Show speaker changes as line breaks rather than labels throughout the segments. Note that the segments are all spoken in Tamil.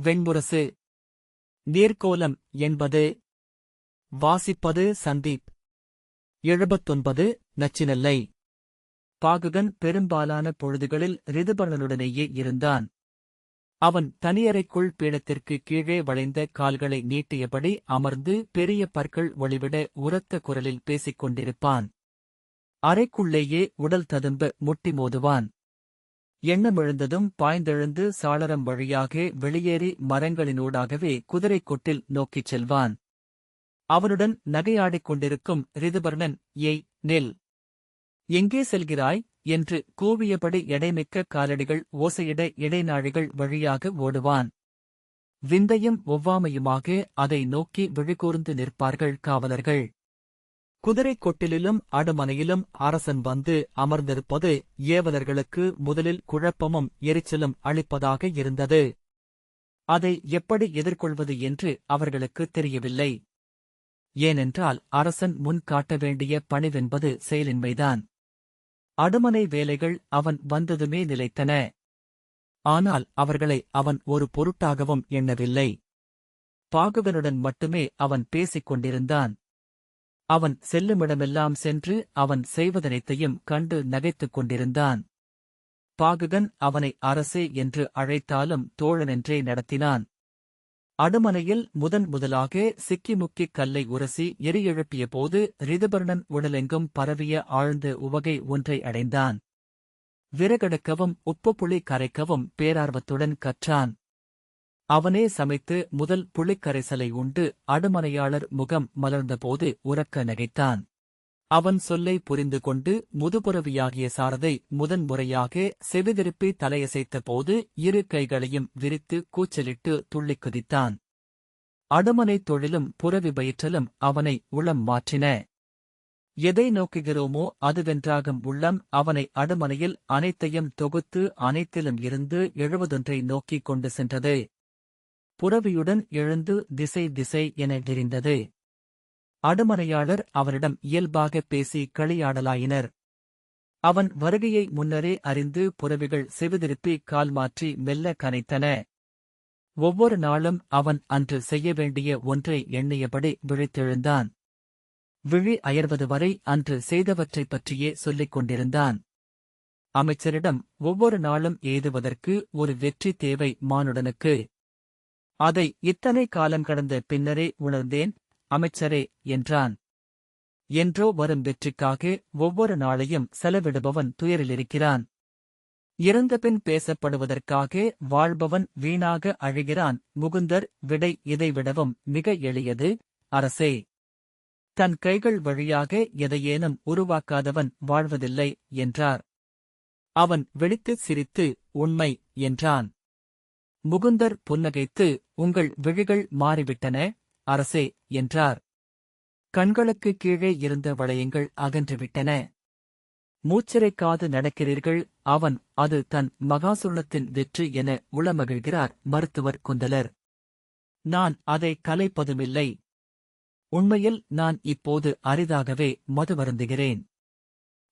வெண்முரசு. நீர்க்கோலம் என்பது. வாசிப்பது சந்தீப். 79 நச்சினெல்லை. பாகுகன் பெரும்பாலான பொழுதுகளில் ரிதுபர்ணனுடனேயே இருந்தான். அவன் தனியறைக்குள் பீடத்திற்கு கீழே வளைந்த கால்களை நீட்டியபடி அமர்ந்து பெரிய பற்கள் ஒளிவிட உரத்த குரலில் பேசிக் கொண்டிருப்பான். அறைக்குள்ளேயே உடல் ததும்ப முட்டி மோதுவான். எண்ணமெழுந்ததும் பாய்ந்தெழுந்து சாளரம் வழியாக வெளியேறி மரங்களினூடாகவே குதிரைக்கொட்டில் நோக்கிச் செல்வான். அவனுடன் நகையாடிக் கொண்டிருக்கும் ரிதுபர்ணன், "ஏய், நெல்! எங்கே செல்கிறாய்?" என்று கூவியபடி எடைமிக்க காலடிகள் ஓசையிட இடைநாழிகள் வழியாக ஓடுவான். விந்தையும் ஒவ்வாமையுமாக அதை நோக்கி விழிகூர்ந்து நிற்பார்கள் காவலர்கள். குதிரைக் கொட்டிலிலும் அடுமனையிலும் அரசன் வந்து அமர்ந்திருப்பது ஏவலர்களுக்கு முதலில் குழப்பமும் எரிச்சலும் அளிப்பதாக இருந்தது. அதை எப்படி எதிர்கொள்வது என்று அவர்களுக்கு தெரியவில்லை. ஏனென்றால் அரசன் முன் காட்ட வேண்டிய பணிவென்பது செயலின்மைதான். அடுமனை வேலைகள் அவன் வந்ததுமே நிலைத்தன. ஆனால் அவர்களை அவன் ஒரு பொருட்டாகவும் எண்ணவில்லை. பாகுகனுடன் மட்டுமே அவன் பேசிக் கொண்டிருந்தான். அவன் செல்லுமிடமெல்லாம் சென்று அவன் செய்வதனைத்தையும் கண்டு நகைத்துக் கொண்டிருந்தான். பாகுகன் அவனை அரசே என்று அழைத்தாலும் தோழனென்றே நடத்தினான். அடுமனையில் முதலாக சிக்கிமுக்கிக் கல்லை உரசி எரியெழுப்பிய போது ரிதுபர்ணன் உடலெங்கும் பரவிய ஆழ்ந்த உவகை ஒன்றை அடைந்தான். விறகெடுக்கவும் உப்புப்புளி கரைக்கவும் பேரார்வத்துடன் கற்றான். அவனே சமைத்து முதல் புளிக்கரைசலை உண்டு அடுமனையாளர் முகம் மலர்ந்தபோது உரக்க நகைத்தான். அவன் சொல்லை புரிந்து கொண்டு முதுபுறவியாகிய சாரதை முறையாக செவிதிருப்பி தலையசைத்த போது இரு கைகளையும் விரித்து கூச்சலிட்டு துள்ளிக் குதித்தான். அடுமனை தொழிலும் புறவி பயிற்றலும் அவனை உளம் மாற்றின. எதை நோக்குகிறோமோ அதுவென்றாகும் உள்ளம் அவனை அடுமனையில் அனைத்தையும் தொகுத்து அனைத்திலும் இருந்து எழுவதொன்றை நோக்கிக் கொண்டு சென்றது. புறவியுடன் எழுந்து திசை என விரிந்தது. அடுமனையாளர் அவனிடம் இயல்பாகப் பேசி களியாடலாயினர். அவன் வருகையை முன்னரே அறிந்து புறவிகள் செவிதிருப்பி கால் மாற்றி மெல்ல கனைத்தன. ஒவ்வொரு நாளும் அவன் அன்று செய்ய வேண்டிய ஒன்றை எண்ணியபடி விழித்தெழுந்தான். விழி அயர்வது வரை அன்று செய்தவற்றைப் பற்றியே சொல்லிக் கொண்டிருந்தான். அமைச்சரிடம் ஒவ்வொரு நாளும் எய்துவதற்கு ஒரு வெற்றி தேவை மானுடனுக்கு. அதை இத்தனை காலம் கடந்த பின்னரே உணர்ந்தேன் அமைச்சரே என்றான். என்றோ வரும் வெற்றிக்காக ஒவ்வொரு நாளையும் செலவிடுபவன் துயரிலிருக்கிறான். இறந்தபின் பேசப்படுவதற்காக வாழ்பவன் வீணாக அழுகிறான். முகுந்தர் விடை இதைவிடவும் மிக எளியது அரசே. தன் கைகள் வழியாக எதையேனும் உருவாக்காதவன் வாழ்வதில்லை என்றார். அவன் வெடித்துச் சிரித்து உண்மை என்றான். முகுந்தர் புன்னகைத்து, உங்கள் விழிகள் மாறிவிட்டன அரசே என்றார். கண்களுக்கு கீழே இருந்த வளையங்கள் அகன்றுவிட்டன. மூச்சிறைக்காது நடக்கிறீர்கள். அது தன் மகாசுரணத்தின் வெற்றி என உளமகிழ்கிறார் மருத்துவர் குந்தலர். நான் அதை கலைப்பதுமில்லை. உண்மையில் நான் இப்போது அரிதாகவே மது வருந்துகிறேன்.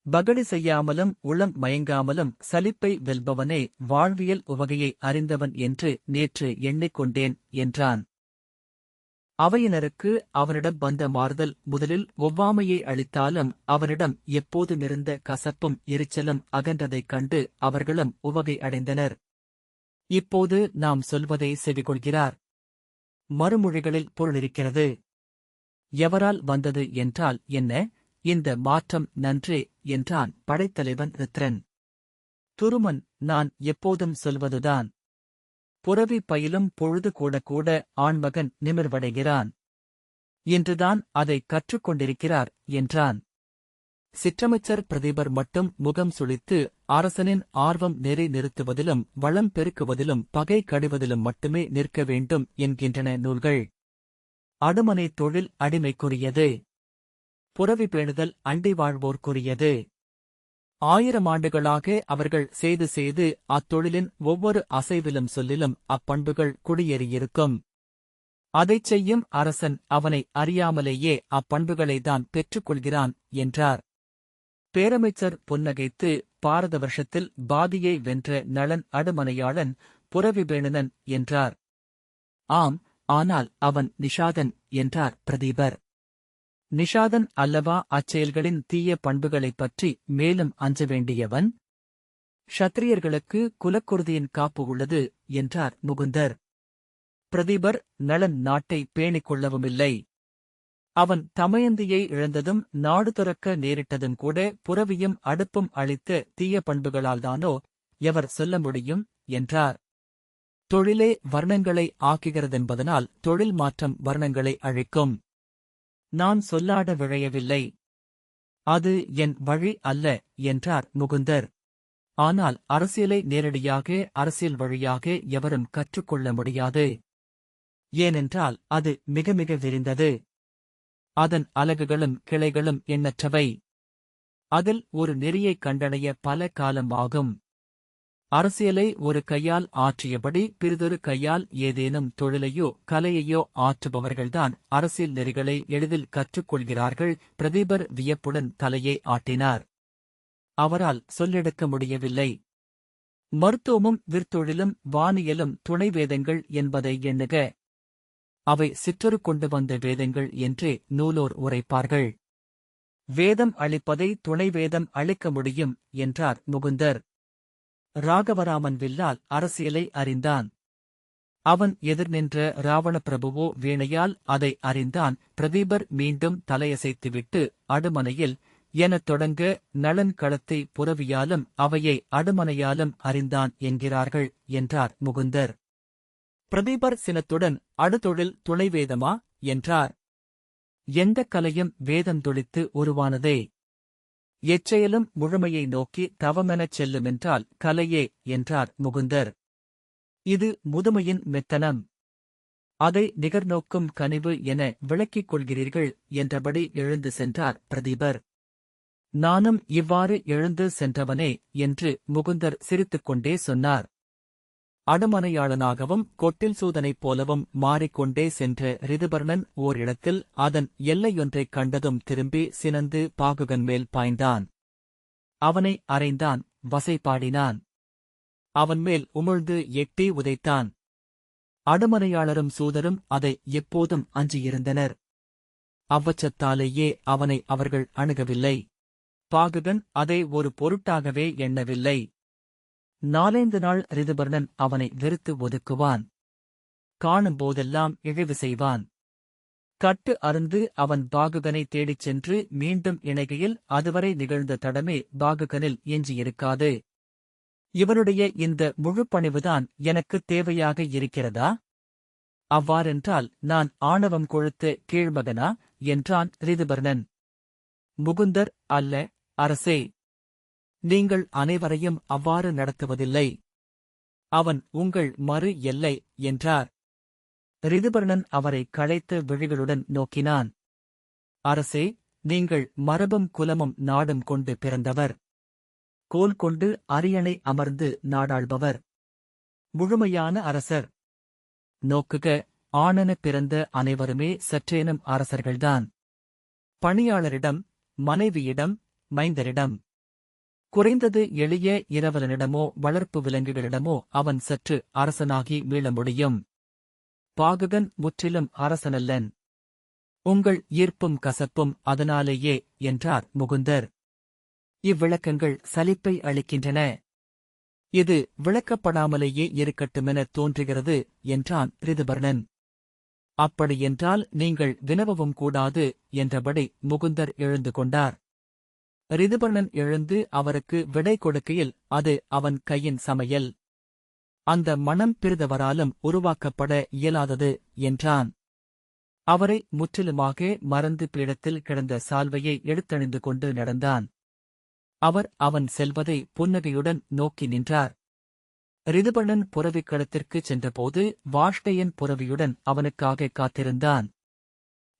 பகடி செய்யாமலும் உளம் மயங்காமலும் சலிப்பை வெல்பவனே வாழ்வியல் உவகையை அறிந்தவன் என்று நேற்று எண்ணிக்கொண்டேன் என்றான். அவையினருக்கு அவனிடம் வந்த மாறுதல் முதலில் ஒவ்வாமையை அளித்தாலும் அவனிடம் எப்போதுமிருந்த கசப்பும் எரிச்சலும் அகன்றதைக் கண்டு அவர்களும் உவகை அடைந்தனர். இப்போது நாம் சொல்வதை செவிகொள்கிறார். மறுமொழிகளில் பொருளிருக்கிறது. எவரால் வந்தது என்றால் என்ன? இந்த மாற்றம் நன்றே என்றான் படைத்தலைவன் ரித்ரன். துருமன், நான் எப்போதும் சொல்வதுதான். புரவி பயிலும் பொழுது கூட ஆண்மகன் நிமிர்வடைகிறான். இன்றுதான் அதைக் கற்றுக்கொண்டிருக்கிறார் என்றான். சிற்றமைச்சர் பிரதீபர் மட்டும் முகம் சுளித்து, அரசனின் ஆர்வம் நெறி நிறுத்துவதிலும் வளம் பெருக்குவதிலும் பகை கடிவதிலும் மட்டுமே நிற்க வேண்டும் என்கின்றன நூல்கள். அடுமனை தொழில் அடிமைக்குரியது. புரவி பேணுதல் அண்டி வாழ்வோர்க்குரியது. 1000 ஆண்டுகளாக அவர்கள் செய்து அத்தொழிலின் ஒவ்வொரு அசைவிலும் சொல்லிலும் அப்பண்புகள் குடியேறியிருக்கும். அதைச் செய்யும் அரசன் அவனை அறியாமலேயே அப்பண்புகளைத்தான் பெற்றுக்கொள்கிறான் என்றார். பேரமைச்சர் புன்னகைத்து, பாரத வருஷத்தில் பாதியை வென்ற நளன் அடுமனையாளன் புரவி பேணுனன் என்றார். ஆம், ஆனால் அவன் நிஷாதன் என்றார் பிரதீபர். நிஷாதன் அல்லவா அச்செயல்களின் தீய பண்புகளைப் பற்றி மேலும் அஞ்ச வேண்டியவன்? க்ஷத்திரியர்களுக்கு குலக்குருதியின் காப்பு உள்ளது என்றார் முகுந்தர். பிரதீபர் நளன் நாட்டை பேணிக் கொள்ளவுமில்லை. அவன் தமயந்தியை இழந்ததும் நாடு துறக்க நேரிட்டதும் கூட புரவியும் அடுப்பும் அளித்த தீய பண்புகளால்தானோ எவர் சொல்ல முடியும் என்றார். தொழிலே வர்ணங்களை ஆக்குகிறதென்பதனால் தொழில் மாற்றம் வர்ணங்களை அழிக்கும். நான் சொல்லாட விழையவில்லை. அது என் வழி அல்ல என்றார் முகுந்தர். ஆனால் அரசியலை நேரடியாக அரசியல் வழியாக எவரும் கற்றுக்கொள்ள முடியாது. ஏனென்றால் அது மிக மிக விரிந்தது. அதன் அலகுகளும் கிளைகளும் எண்ணற்றவை. அதில் ஒரு நெறியைக் கண்டடைய பல காலம் ஆகும். அரசியலை ஒரு கையால் ஆற்றியபடி பிறிதொரு கையால் ஏதேனும் தொழிலையோ கலையையோ ஆற்றுபவர்கள்தான் அரசியல் நெறிகளை எளிதில் கற்றுக்கொள்கிறார்கள். பிரதீபர் வியப்புடன் தலையை ஆட்டினார். அவரால் சொல்லெடுக்க முடியவில்லை. மருத்துவமும் விற்தொழிலும் வானியலும் துணை வேதங்கள் என்பதை எண்ணுக. அவை சிற்றொரு கொண்டு வந்த வேதங்கள் என்றே நூலோர் உரைப்பார்கள். வேதம் அளிப்பதை துணை வேதம் அளிக்க முடியும் என்றார் முகுந்தர். ராகவராமன் வில்லால் அரசியலை அறிந்தான். அவன் எதிர் நின்ற ராவண பிரபுவோ வீணையால் அதை அறிந்தான். பிரதீபர் மீண்டும் தலையசைத்துவிட்டு அடுமனையில் எனத் தொடங்க நளன் களத்தை புரவியாலும் அவையை அடுமனையாலும் அறிந்தான் என்கிறார்கள் என்றார் முகுந்தர். பிரதீபர் சினத்துடன் அடுதொழில் துணைவேதமா என்றார். எந்தக் கலையும் வேதந்தொழித்து உருவானதே. எச்செயலும் முழுமையை நோக்கி தவமெனச் செல்லுமென்றால் கலையே என்றார் முகுந்தர். இது முதுமையின் மெத்தனம். அதை நிகர்நோக்கும் கனிவு என விளக்கிக் கொள்கிறீர்கள் என்றபடி எழுந்து சென்றார் பிரதீபர். நானும் இவ்வாறு எழுந்து சென்றவனே என்று முகுந்தர் சிரித்துக்கொண்டே சொன்னார். அடுமனையாளனாகவும் கொட்டில் சூதனைப் போலவும் மாறிக்கொண்டே சென்ற ரிதுபர்ணன் ஓரிடத்தில் அதன் எல்லையொன்றைக் கண்டதும் திரும்பி சினந்து பாகுகன் மேல் பாய்ந்தான். அவனை அறைந்தான், வசைபாடினான். அவன் மேல் உமிழ்ந்து எட்டி உதைத்தான். அடுமனையாளரும் சூதரும் அதை எப்போதும் அஞ்சியிருந்தனர். அவ்வச்சத்தாலேயே அவனை அவர்கள் அணுகவில்லை. பாகுகன் அதை ஒரு பொருட்டாகவே எண்ணவில்லை. 4 நாள் ரிதுபர்ணன் அவனை வெறுத்து ஒதுக்குவான். காணும்போதெல்லாம் இழிவு செய்வான். கட்டு அருந்து அவன் பாகுகனை தேடிச் சென்று மீண்டும் இணைகையில் அதுவரை நிகழ்ந்த தடமே பாகுகனில் எஞ்சியிருக்காது. இவனுடைய இந்த முழுப்பணிவுதான் எனக்குத் தேவையாக இருக்கிறதா? அவ்வாறென்றால் நான் ஆணவம் கொழுத்த கீழ்மகனா என்றான் ரிதுபர்ணன். முகுந்தர், அல்ல, அரசே. நீங்கள் அனைவரையும் அவ்வாறு நடத்துவதில்லை. அவன் உங்கள் மறு எல்லை என்றார். ரிதுபர்ணன் அவரை களைத்த விழிகளுடன் நோக்கினான். அரசே, நீங்கள் மரபும் குலமும் நாடும் கொண்டு பிறந்தவர். கோல் கொண்டு அரியணை அமர்ந்து நாடாள்பவர். முழுமையான அரசர். நோக்குக, ஆணென பிறந்த அனைவருமே சற்றேனும் அரசர்கள்தான். பணியாளரிடம், மனைவியிடம், மைந்தரிடம், குறைந்தது எளிய இரவலனிடமோ வளர்ப்பு விலங்குகளிடமோ அவன் சற்று அரசனாகி மீள முடியும். பாகுகன் முற்றிலும் அரசனல்லன். உங்கள் ஈர்ப்பும் கசப்பும் அதனாலேயே என்றார் முகுந்தர். இவ்விளக்கங்கள் சலிப்பை அளிக்கின்றன. இது விளக்கப்படாமலேயே இருக்கட்டுமென தோன்றுகிறது என்றான் ரிதுபர்ணன். அப்படியென்றால் நீங்கள் வினவவும் கூடாது என்றபடி முகுந்தர் எழுந்து கொண்டார். ரிதுபர்ணன் எழுந்து அவருக்கு விடை கொடுக்கையில் அது அவன் கையின் சமையல். அந்த மனம் பிறிதவராலும் உருவாக்கப்பட இயலாதது என்றான். அவரை முற்றிலுமாக மறந்து பீடத்தில் கிடந்த சால்வையை எடுத்தணிந்து கொண்டு நடந்தான். அவர் அவன் செல்வதை புன்னகையுடன் நோக்கி நின்றார். ரிதுபர்ணன் புரவிக்களத்திற்குச் சென்றபோது வாஷ்டேயன் புரவியுடன் அவனுக்காக காத்திருந்தான்.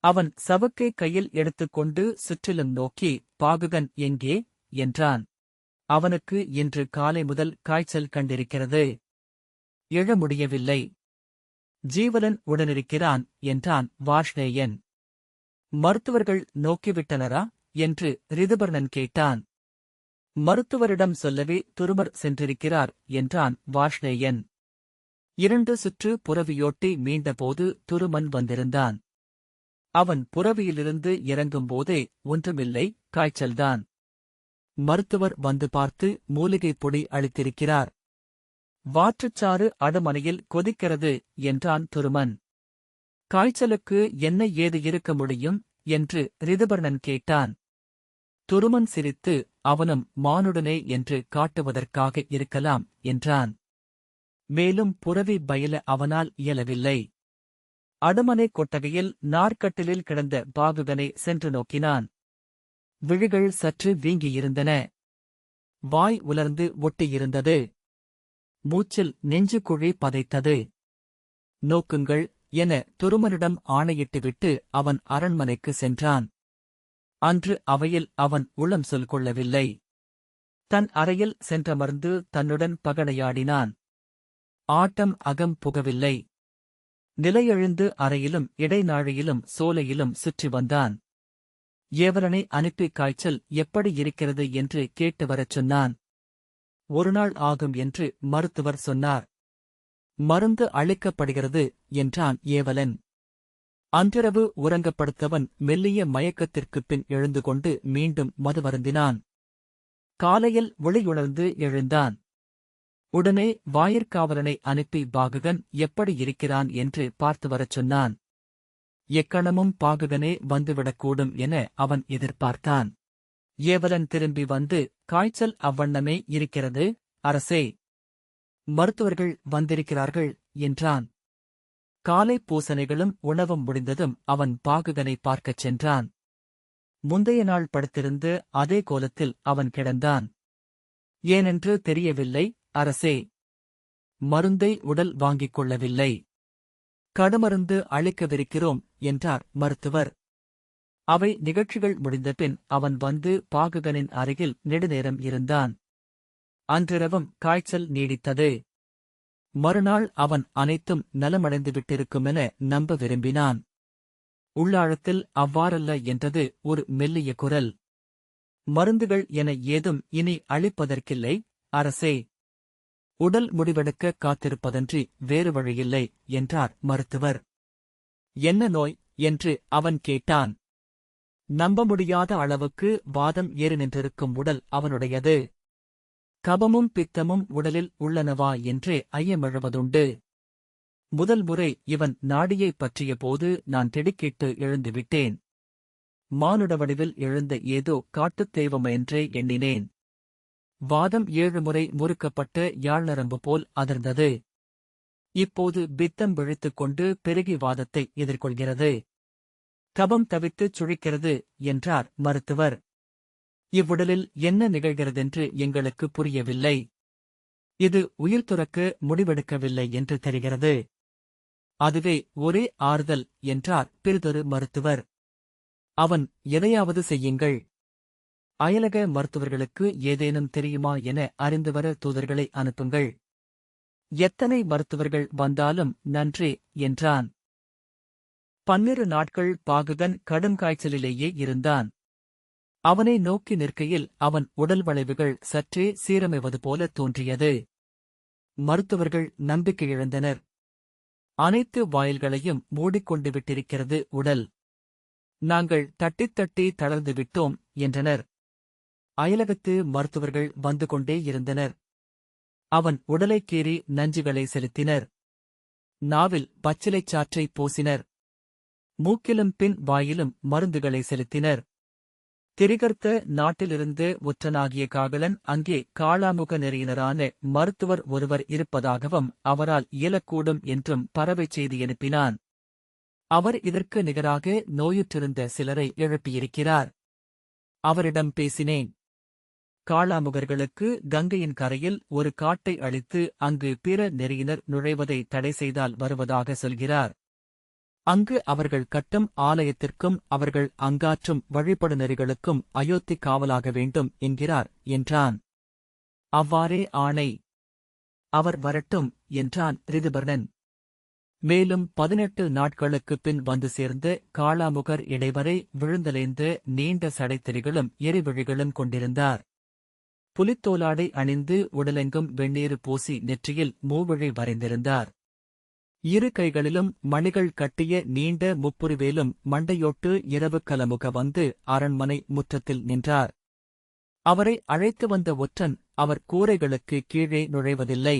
அவன் சவுக்கை கையில் எடுத்துக்கொண்டு சுற்றிலும் நோக்கி, பாகுகன் எங்கே என்றான். அவனுக்கு இன்று காலை முதல் காய்ச்சல் கண்டிருக்கிறது. எழ முடியவில்லை. ஜீவலன் உடனிருக்கிறான் என்றான் வாஷ்டேயன். மருத்துவர்கள் நோக்கிவிட்டனரா என்று ரிதுபர்ணன் கேட்டான். மருத்துவரிடம் சொல்லவே துருமர் சென்றிருக்கிறார் என்றான் வாஷ்டேயன். 2 சுற்று புரவியோட்டி மீண்டபோது துருமன் வந்திருந்தான். அவன் புரவியிலிருந்து இறங்கும்போதே ஒன்றுமில்லை, காய்ச்சல்தான். மருத்துவர் வந்து பார்த்து மூலிகைப் பொடி அளித்திருக்கிறார். வாற்றுச்சாறு அடுமனையில் கொதிக்கிறது என்றான் துருமன். காய்ச்சலுக்கு என்ன ஏது இருக்க முடியும் என்று ரிதுபர்ணன் கேட்டான். துருமன் சிரித்து, அவனும் மானுடனே என்று காட்டுவதற்காக இருக்கலாம் என்றான். மேலும் புரவி பயில அவனால் இயலவில்லை. அடுமனை கொட்டகையில் நாற்கட்டிலில் கிடந்த பாகுகனை சென்று நோக்கினான். விழிகள் சற்று வீங்கியிருந்தன. வாய் உலர்ந்து ஒட்டியிருந்தது. மூச்சில் நெஞ்சுக்குழி பதைத்தது. நோக்குங்கள் என துருமனிடம் ஆணையிட்டுவிட்டு அவன் அரண்மனைக்கு சென்றான். அன்று அவையில் அவன் உளம் சொல் கொள்ளவில்லை. தன் அறையில் சென்றமர்ந்து தன்னுடன் பகடையாடினான். ஆட்டம் அகம் புகவில்லை. நிலையெழுந்து அறையிலும் இடைநாழியிலும் சோலையிலும் சுற்றி வந்தான். ஏவலனை அனுப்பி காய்ச்சல் எப்படி இருக்கிறது என்று கேட்டு வரச் சொன்னான். 1 நாள் ஆகும் என்று மருத்துவர் சொன்னார். மருந்து அளிக்கப்படுகிறது என்றான் ஏவலன். அன்றிரவு உறங்கப்படுத்தவன் மெல்லிய மயக்கத்திற்குப் பின் எழுந்து கொண்டு மீண்டும் மதுவருந்தினான். காலையில் ஒளியுணர்ந்து எழுந்தான். உடனே வாயிற்காவலனை அனுப்பி பாகுகன் எப்படி இருக்கிறான் என்று பார்த்து வரச் சொன்னான். எக்கணமும் பாகுகனே வந்துவிடக்கூடும் என அவன் எதிர்பார்த்தான். ஏவலன் திரும்பி வந்து, காய்ச்சல் அவ்வண்ணமே இருக்கிறது, அரசே. மருத்துவர்கள் வந்திருக்கிறார்கள் என்றான். காலை பூசணைகளும் உணவும் முடிந்ததும் அவன் பாகுகனை பார்க்கச் சென்றான். முந்தைய நாள் படுத்திருந்து அதே கோலத்தில் அவன் கிடந்தான். ஏனென்று தெரியவில்லை, அரசே. மருந்தை உடல் வாங்கிக் கொள்ளவில்லை. கடுமருந்து அளிக்கவிருக்கிறோம் என்றார் மருத்துவர். அவை நிகழ்ச்சிகள் முடிந்தபின் அவன் வந்து பாகுகனின் அருகில் நெடுநேரம் இருந்தான். அன்றிரவும் காய்ச்சல் நீடித்தது. மறுநாள் அவன் அனைத்தும் நலமடைந்துவிட்டிருக்குமென நம்ப விரும்பினான். உள்ளாழத்தில் அவ்வாறல்ல என்றது ஒரு மெல்லிய குரல். மருந்துகள் என ஏதும் இனி அளிப்பதற்கில்லை, அரசே. உடல் முடிவெடுக்க காத்திருப்பதன்றி வேறு வழியில்லை என்றார் மருத்துவர். என்ன நோய் என்று அவன் கேட்டான். நம்ப முடியாத அளவுக்கு வாதம் ஏறி நின்றிருக்கும் உடல் அவனுடையது. கபமும் பித்தமும் உடலில் உள்ளனவா என்றே ஐயமெழுவதுண்டு. முதல் முறை இவன் நாடியைப் பற்றிய போது நான் திடுக்கிட்டு எழுந்துவிட்டேன். மானுட வடிவில் எழுந்த ஏதோ காட்டுத் தெய்வமென்றே எண்ணினேன். வாதம் 7 முறை முறுக்கப்பட்ட யாழ்நரம்பு போல் அதிர்ந்தது. இப்போது பித்தம் விழித்துக் கொண்டு பெருகி வாதத்தை எதிர்கொள்கிறது. கபம் தவித்துச் சுழிக்கிறது என்றார் மருத்துவர். இவ்வுடலில் என்ன நிகழ்கிறதென்று எங்களுக்கு புரியவில்லை. இது உயிர் துறக்க முடிவெடுக்கவில்லை என்று தெரிகிறது. அதுவே ஒரே ஆறுதல் என்றார் பிறிதொரு மருத்துவர். அவன் எதையாவது செய்யுங்கள். அயலக மருத்துவர்களுக்கு ஏதேனும் தெரியுமா என அறிந்துவர தூதர்களை அனுப்புங்கள். எத்தனை மருத்துவர்கள் வந்தாலும் நன்றே என்றான். 12 நாட்கள் பாகுகன் கடும் காய்ச்சலிலேயே இருந்தான். அவனை நோக்கி நிற்கையில் அவன் உடல் வளைவுகள் சற்றே சீரமைவது போல தோன்றியது. மருத்துவர்கள் நம்பிக்கை இழந்தனர். அனைத்து வாயில்களையும் மூடிக்கொண்டு விட்டிருக்கிறது உடல். நாங்கள் தட்டித் தட்டி தளர்ந்து விட்டோம் என்றனர். அயலகத்து மருத்துவர்கள் வந்து கொண்டே இருந்தனர். அவன் உடலைக் கீறி நஞ்சுகளை செலுத்தினர். நாவில் பச்சிலைச் சாற்றை பூசினர். மூக்கிலும் பின் வாயிலும் மருந்துகளை செலுத்தினர். திரிகர்த்த நாட்டிலிருந்து ஒற்றனாகிய காகலன் அங்கே காளாமுக நெறியினரான மருத்துவர் ஒருவர் இருப்பதாகவும் அவரால் இயலக்கூடும் என்றும் பறவைச் செய்தி அனுப்பினான். அவர் இதற்கு நிகராக நோயுற்றிருந்த சிலரை எழுப்பியிருக்கிறார். அவரிடம் பேசினேன். காளாமுகர்களுக்கு கங்கையின் கரையில் ஒரு காட்டை அளித்து அங்கு பிற நெறியினர் நுழைவதை தடை செய்தால் வருவதாக சொல்கிறார். அங்கு அவர்கள் கட்டும் ஆலயத்திற்கும் அவர்கள் அங்காற்றும் வழிபடு நெறிகளுக்கும் அயோத்தி காவலாக வேண்டும் என்கிறார் என்றான். அவ்வாறே ஆணை. அவர் வரட்டும் என்றான் ரிதுபர்ணன். மேலும் 18 நாட்களுக்குப் பின் வந்து சேர்ந்த காளாமுகர் இடைவரை விழுந்தலைந்த நீண்ட சடைத்திரிகளும் எரிவிழிகளும் கொண்டிருந்தார். புலித்தோலாடை அணிந்து உடலெங்கும் வெந்நீர் பூசி நெற்றியில் மூவிழி வரைந்திருந்தார். இரு கைகளிலும் மணிகள் கட்டிய நீண்ட முப்புரிவேலும் மண்டையோட்டு இரவு கலமுக வந்து அரண்மனை முற்றத்தில் நின்றார். அவரை அழைத்து வந்த ஒற்றன் அவர் கூரைகளுக்கு கீழே நுழைவதில்லை,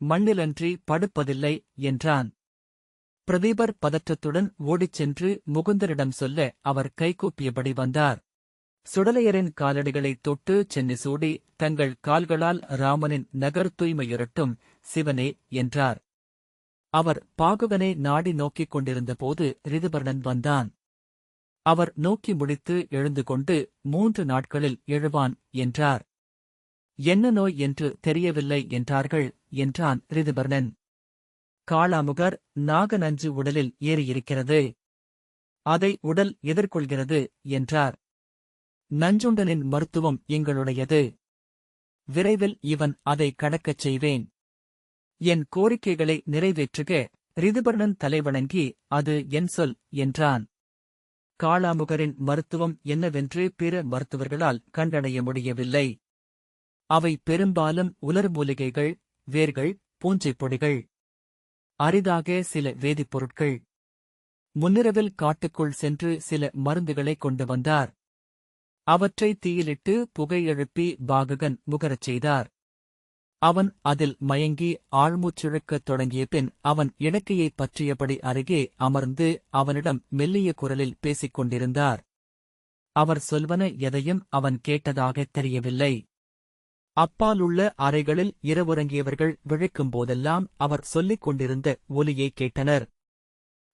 மண்ணிலன்றி படுப்பதில்லை என்றான். பிரதீபர் பதற்றத்துடன் ஓடிச் சென்று முகுந்தரிடம் சொல்ல அவர் கைகூப்பியபடி வந்தார். சுடலையரின் காலடிகளைத் தொட்டு சென்னி சூடி, தங்கள் கால்களால் ராமனின் நகர் தூய்மையுறட்டும் சிவனே என்றார். அவர் பாகுவனை நாடி நோக்கிக் கொண்டிருந்தபோது ரிதுபர்ணன் வந்தான். அவர் நோக்கி முடித்து எழுந்து கொண்டு 3 நாட்களில் எழுவான் என்றார். என்ன நோய் என்று தெரியவில்லை என்றார்கள் என்றான் ரிதுபர்ணன். காளாமுகர் நாகநஞ்சு உடலில் ஏறியிருக்கிறது, அதை உடல் எதிர்கொள்கிறது என்றார். நஞ்சுண்டனின் மருத்துவம் எங்களுடையது, விரைவில் இவன் அதை கடக்கச் செய்வேன். என் கோரிக்கைகளை நிறைவேற்றுக. ரிதுபர்ணன் தலைவணங்கி அது என் சொல் என்றான். காளாமுகரின் மருத்துவம் என்னவென்று பிற மருத்துவர்களால் கண்டடைய முடியவில்லை. அவை பெரும்பாலும் உலர் மூலிகைகள், வேர்கள், பூஞ்சைப் பொடிகள், அரிதாக சில வேதிப்பொருட்கள். முன்னிரவில் காட்டுக்குள் சென்று சில மருந்துகளை கொண்டு வந்தார். அவற்றை தீயிலிட்டு புகை எழுப்பி பாகுகன் முகரச் செய்தார். அவன் அதில் மயங்கி ஆழ்மூச்சிழக்கத் தொடங்கிய பின் அவன் இடக்கையைப் பற்றியபடி அருகே அமர்ந்து அவனிடம் மெல்லிய குரலில் பேசிக் கொண்டிருந்தார். அவர் சொல்வன எதையும் அவன் கேட்டதாகத் தெரியவில்லை. அப்பாலுள்ள அறைகளில் இரவுறங்கியவர்கள் விழிக்கும் போதெல்லாம் அவர் சொல்லிக் கொண்டிருந்த ஒலியை கேட்டனர்.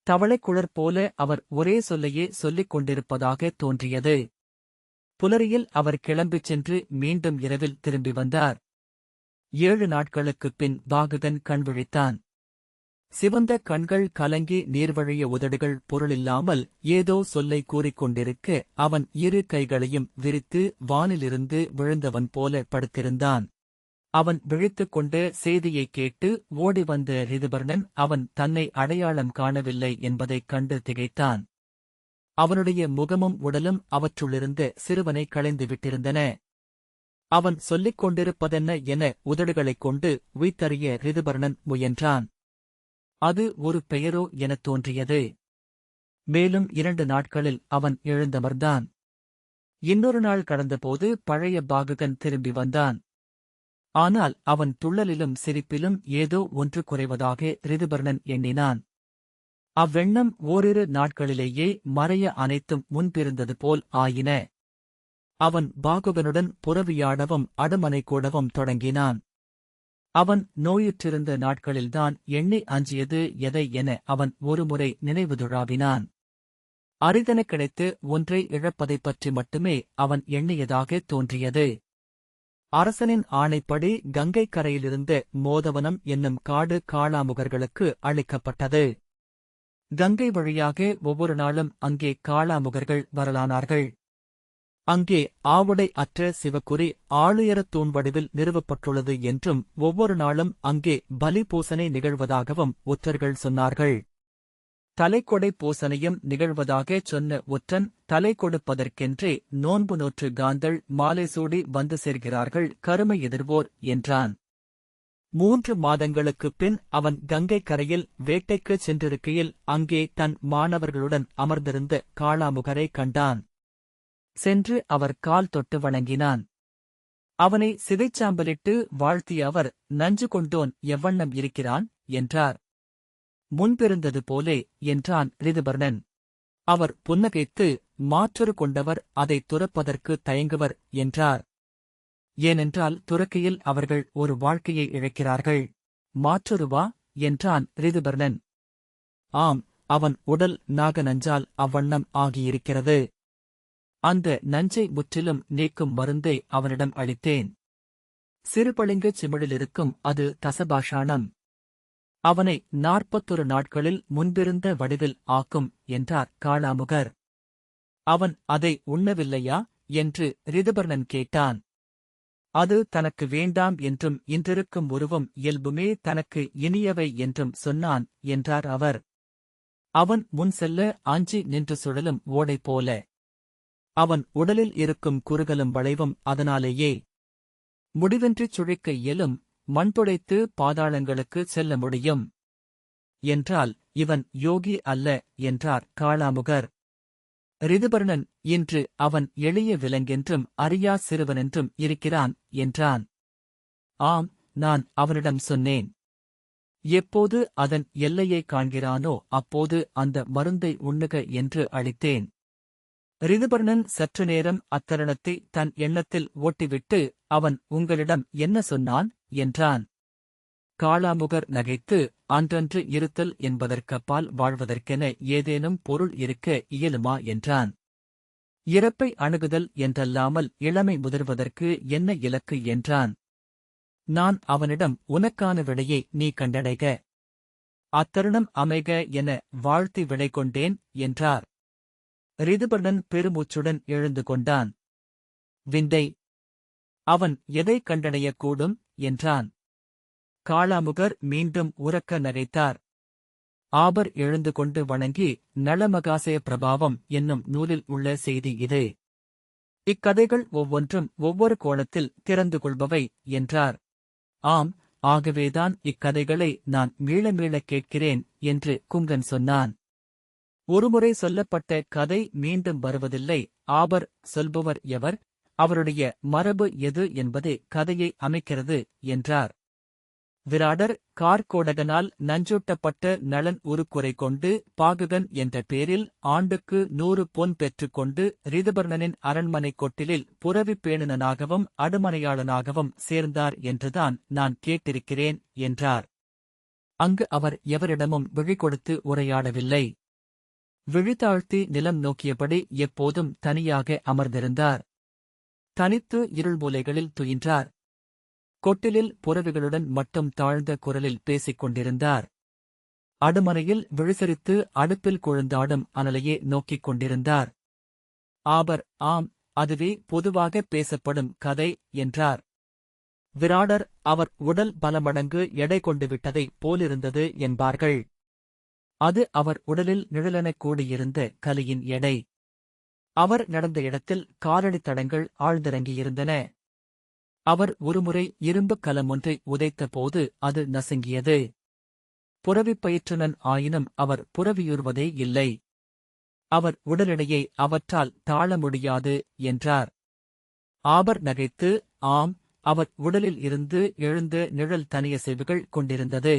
தவளைக்குழற் போல அவர் ஒரே சொல்லையே சொல்லிக் கொண்டிருப்பதாகத் தோன்றியது. புலரியில் அவர் கிளம்பிச் சென்று மீண்டும் இரவில் திரும்பி வந்தார். 7 நாட்களுக்குப் பின் பாகுகன் கண்விழித்தான். சிவந்த கண்கள் கலங்கி நீர்வழிய உதடுகள் பொருளில்லாமல் ஏதோ சொல்லை கூறிக்கொண்டிருக்க அவன் 2 கைகளையும் விரித்து வானிலிருந்து விழுந்தவன் போல படுத்திருந்தான். அவன் விழித்துக் கொண்டு செய்தியைக் கேட்டு ஓடி வந்த ரிதுபர்ணன் அவன் தன்னை அடையாளம் காணவில்லை என்பதைக் கண்டு திகைத்தான். அவனுடைய முகமும் உடலும் அவற்றுள்ளிருந்த சிறுவனை களைந்து விட்டிருந்தன. அவன் சொல்லிக் கொண்டிருப்பதென்ன என உதடுகளைக் கொண்டு உய்தறிய ரிதுபர்ணன் முயன்றான். அது ஒரு பெயரோ எனத் தோன்றியது. மேலும் 2 நாட்களில் அவன் எழுந்தமர்ந்தான். இன்னொரு நாள் கடந்தபோது பழைய பாகுகன் திரும்பி வந்தான். ஆனால் அவன் துள்ளலிலும் சிரிப்பிலும் ஏதோ ஒன்று குறைவதாக ரிதுபர்ணன் எண்ணினான். அவ்வெண்ணம் ஓரிரு நாட்களிலேயே மறைய அனைத்தும் முன்பிருந்தது போல் ஆயின. அவன் பாகுகனுடன் புறவியாடவும் அடுமனை கூடவும் தொடங்கினான். அவன் நோயுற்றிருந்த நாட்களில்தான் எண்ணி அஞ்சியது எதை என அவன் ஒருமுறை நினைவுதுழாவினான். அரிதென கிடைத்து ஒன்றை இழப்பதைப் பற்றி மட்டுமே அவன் எண்ணியதாகத் தோன்றியது. அரசனின் ஆணைப்படி கங்கை கரையிலிருந்த மோதவனம் என்னும் காடு காளாமுகர்களுக்கு அளிக்கப்பட்டது. கங்கை வழியாக ஒவ்வொரு நாளும் அங்கே காளாமுகர்கள் வரலானார்கள். அங்கே ஆவுடை அற்ற சிவக்குறி ஆளுயரத் தூண் வடிவில் நிறுவப்பட்டுள்ளது என்றும் ஒவ்வொரு நாளும் அங்கே பலி பூசனை நிகழ்வதாகவும் ஒற்றர்கள் சொன்னார்கள். தலைக்கொடை பூசனையும் நிகழ்வதாகச் சொன்ன ஒற்றன் தலை கொடுப்பதற்கென்றே நோன்பு நோற்று காந்தள் மாலை சூடி வந்து சேர்கிறார்கள் கருமை எதிர்வோர் என்றான். 3 மாதங்களுக்குப் பின் அவன் கங்கை கரையில் வேட்டைக்குச் சென்றிருக்கையில் அங்கே தன் மாணவர்களுடன் அமர்ந்திருந்த காளாமுகரை கண்டான். சென்று அவர் கால் தொட்டு வணங்கினான். அவனை சிதைச்சாம்பலிட்டு வாழ்த்திய அவர், நஞ்சு கொண்டோன் எவ்வண்ணம் இருக்கிறான் என்றார். முன்பிருந்தது போலே என்றான் ரிதுபர்ணன். அவர் புன்னகைத்து, மாற்றொரு கொண்டவர் அதைத் துறப்பதற்கு தயங்குவர் என்றார். ஏனென்றால் துறக்கையில் அவர்கள் ஒரு வாழ்க்கையை இழக்கிறார்கள். மாற்றொருவா என்றான் ரிதுபர்ணன். ஆம், அவன் உடல் நாக நஞ்சால் அவ்வண்ணம் ஆகியிருக்கிறது. அந்த நஞ்சை முற்றிலும் நீக்கும் மருந்தை அவனிடம் அளித்தேன். சிறுபளிங்குச் சிமிழிலிருக்கும் அது தசபாஷாணம். அவனை 41 நாட்களில் முன்பிருந்த வடிவில் ஆக்கும் என்றார் காளாமுகர். அவன் அதை உண்ணவில்லையா என்று ரிதுபர்ணன் கேட்டான். அது தனக்கு வேண்டாம் என்றும் இன்றிருக்கும் உருவம் இயல்புமே தனக்கு இனியவை என்றும் சொன்னான் என்றார் அவர். அவன் முன் செல்ல அஞ்சி நின்று சுழலும் ஓடை போல. அவன் உடலில் இருக்கும் குறுகலும் வளைவும் அதனாலேயே. முடிவின்றிச் சுழிக்க இயலும், மண்புடைத்து பாதாளங்களுக்கு செல்ல முடியும். என்றால் இவன் யோகி அல்ல என்றார் காளாமுகர். ரிதுபர்ணன், இன்று அவன் எளிய விலங்கென்றும் அறியா சிறுவனென்றும் இருக்கிறான் என்றான். ஆம், நான் அவனிடம் சொன்னேன். எப்போது அதன் எல்லையை காண்கிறானோ அப்போது அந்த மருந்தை உண்ணுக என்று அளித்தேன். ரிதுபர்ணன் சற்று நேரம் அத்தருணத்தை தன் எண்ணத்தில் ஓட்டிவிட்டு, அவன் உங்களிடம் என்ன சொன்னான் என்றான். காளாமுகர் நகைத்து, அன்றன்று இருத்தல் என்பதற்கப்பால் வாழ்வதற்கென ஏதேனும் பொருள் இருக்க இயலுமா என்றான். இறப்பை அணுகுதல் என்றல்லாமல் இளமை முதிர்வதற்கு என்ன இலக்கு என்றான். நான் அவனிடம் உனக்கான விடையை நீ கண்டடைக, அத்தருணம் அமைக என வாழ்த்தி விடை கொண்டேன் என்றார். ரிதுபர்ணன் பெருமூச்சுடன் எழுந்து கொண்டான். விந்தை! அவன் எதை கண்டடையக்கூடும் என்றான். காளாமுகர் மீண்டும் உரக்க நகைத்தார். ஆபர் எழுந்து கொண்டு வணங்கி, நளமகாசய பிரபாவம் என்னும் நூலில் உள்ள செய்தி இது. இக்கதைகள் ஒவ்வொன்றும் ஒவ்வொரு கோணத்தில் திறந்து கொள்பவை என்றார். ஆம், ஆகவேதான் இக்கதைகளை நான் மீள மீளக் கேட்கிறேன் என்று குங்கன் சொன்னான். ஒருமுறை சொல்லப்பட்ட கதை மீண்டும் வருவதில்லை. ஆபர் சொல்பவர் எவர், அவருடைய மரபு எது என்பதே கதையை அமைக்கிறது என்றார். விராடர் கார்கோடகனால் நஞ்சூட்டப்பட்ட நளன் உருக்குறை கொண்டு பாகுகன் என்ற பேரில் ஆண்டுக்கு 100 பொன் பெற்றுக்கொண்டு ரிதுபர்ணனின் அரண்மனை கொட்டிலில் புரவி பேணுனனாகவும் அடுமனையாளனாகவும் சேர்ந்தார் என்றுதான் நான் கேட்டிருக்கிறேன் என்றார். அங்கு அவர் எவரிடமும் விழி கொடுத்து உரையாடவில்லை. விழித்தாழ்த்தி நிலம் நோக்கியபடி எப்போதும் தனியாக அமர்ந்திருந்தார். தனித்து இருள்மூலைகளில் துயின்றார். கொட்டிலில் புறவிகளுடன் மட்டும் தாழ்ந்த குரலில் பேசிக் கொண்டிருந்தார். அடுமனையில் விழிசரித்து அடுப்பில் குழுந்தாடும் அனலையே நோக்கிக் கொண்டிருந்தார். ஆபர், ஆம், அதுவே பொதுவாக பேசப்படும் கதை என்றார். விராடர், அவர் உடல் பலமடங்கு எடை கொண்டு விட்டதைப் போலிருந்தது என்பார்கள். அது அவர் உடலில் நிழலெனக் கூடியிருந்த கலியின் எடை. அவர் நடந்த இடத்தில் காலடித் தடங்கள் ஆழ்ந்திறங்கியிருந்தன. அவர் ஒருமுறை இரும்புக் கலம் ஒன்றை உதைத்தபோது அது நசுங்கியது. புரவிப் பயிற்றுனன் ஆயினும் அவர் புரவியுறுவதே இல்லை. அவர் உடலிடையை அவற்றால் தாழ முடியாது என்றார். ஆபர் நகைத்து, ஆம், அவர் உடலில் இருந்து எழுந்த நிழல் தனிய செவிகள் கொண்டிருந்தது.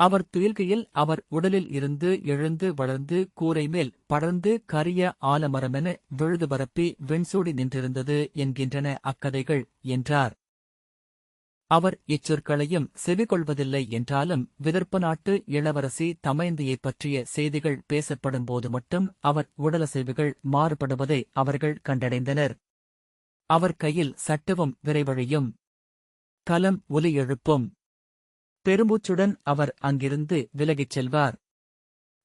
அவர் துயில்கையில் அவர் உடலில் இருந்து எழுந்து வளர்ந்து கூரை மேல் படர்ந்து கரிய ஆலமரமென விழுது பரப்பி வெண்சூடி நின்றிருந்தது என்கின்றன அக்கதைகள் என்றார். அவர் இச்சொற்களையும் செவிகொள்வதில்லை என்றாலும் விதர்ப்ப நாட்டு இளவரசி தமயந்தியைப் பற்றிய செய்திகள் பேசப்படும்போது மட்டும் அவர் உடலசைவுகள் மாறுபடுவதை அவர்கள் கண்டடைந்தனர். அவர் கையில் சட்டவும் விரைவழியும். கலம் ஒலி எழுப்பும். பெருமூச்சுடன் அவர் அங்கிருந்து விலகிச் செல்வார்.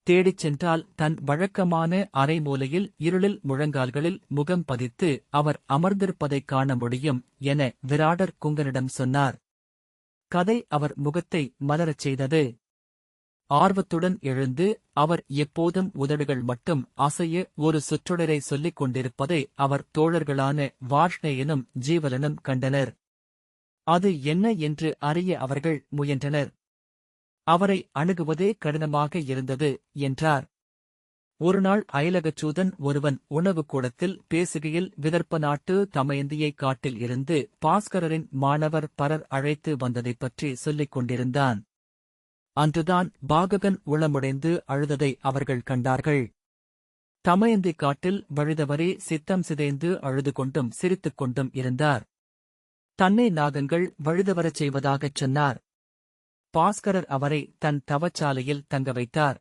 தேடிச் சென்றால் தன் வழக்கமான அரைமூலையில் இருளில் முழங்கால்களில் முகம் பதித்து அவர் அமர்ந்திருப்பதைக் காண முடியும் என விராடர் குங்கனிடம் சொன்னார். கதை அவர் முகத்தை மலரச் செய்தது. ஆர்வத்துடன் எழுந்து அவர் எப்போதும் உதடுகள் மட்டும் அசைய ஒரு சொற்றொடரை சொல்லிக் கொண்டிருப்பதை அவர் தோழர்களான வார்ஷ்ணேயனும் ஜீவலனும் கண்டனர். அது என்ன என்று அறிய அவர்கள் முயன்றனர். அவரை அணுகுவதே கடினமாக இருந்தது என்றார். ஒருநாள் அயலகச்சூதன் ஒருவன் உணவுக்கூடத்தில் பேசுகையில் விதர்ப்ப நாட்டு தமயந்தியை காட்டில் இருந்து பாஸ்கரரின் மாணவர் பலர் அழைத்து வந்ததைப் பற்றி சொல்லிக் கொண்டிருந்தான். அன்றுதான் பாககன் உளமுடைந்து அழுததை அவர்கள் கண்டார்கள். தமயந்தி காட்டில் வழிதவறி சித்தம் சிதைந்து அழுது கொண்டும் சிரித்துக் கொண்டும் இருந்தார். தன்னை நாகங்கள் வழுதவரச் செய்வதாகச் சொன்னார். பாஸ்கரர் அவரை தன் தவச்சாலையில் தங்க வைத்தார்.